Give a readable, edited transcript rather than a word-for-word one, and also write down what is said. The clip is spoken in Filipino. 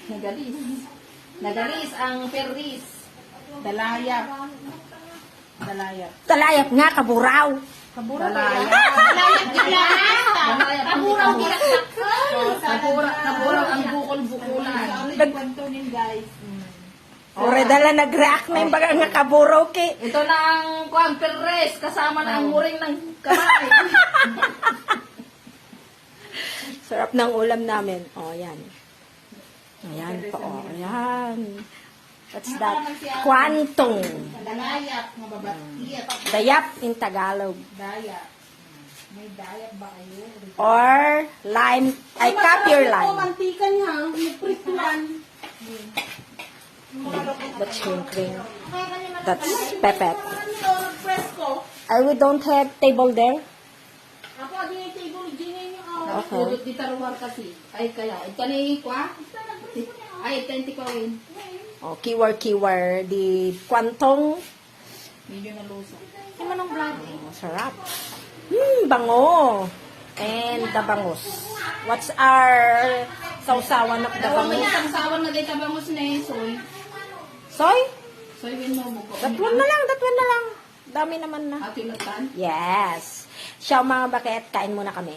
Nagalis. Nagalis ang perris. Dalayap. Dalayap. Talayap nga, kaburaw. Dalayap. Dalayap nila. Dalayap. Kaburaw ginaksak. Naburaw ang bukol-bukulan. Nagkwantunin guys. Ore dala nag-react na yung baga nga kaburaw ki. Ito na ang kuang perris. Kasama na ang muring ng kamay. Sarap ng ulam namin. O, yan. Ayan po, o. Ayan. What's that? Kwantong. Dalayap, mga babatiyat. Dayap in Tagalog. Dayap. May dayap ba kayo? Or lime, ay capure lime. Mantika niya, may prituan. That's shrimp cream. That's pepet. Presko. We don't have table there. Ako, di yung table, di niyo. Okay. Pudot di taruhar kasi. Ay kaya. Ito na yung kwa. Ay, ito yung tikwawin. O, kiwar di kwantong. Medyo nalusa. Yung manong vlog. Sarap. Bango. And the bangus. What's our sausawan of the Dawa man bangus? yung sawan na dito bangos na eh. Soy. Soy? Soy win mo buko. That one na lang. Dami naman na. Ati latan. Yes. Siya mga bakit, kain muna kami.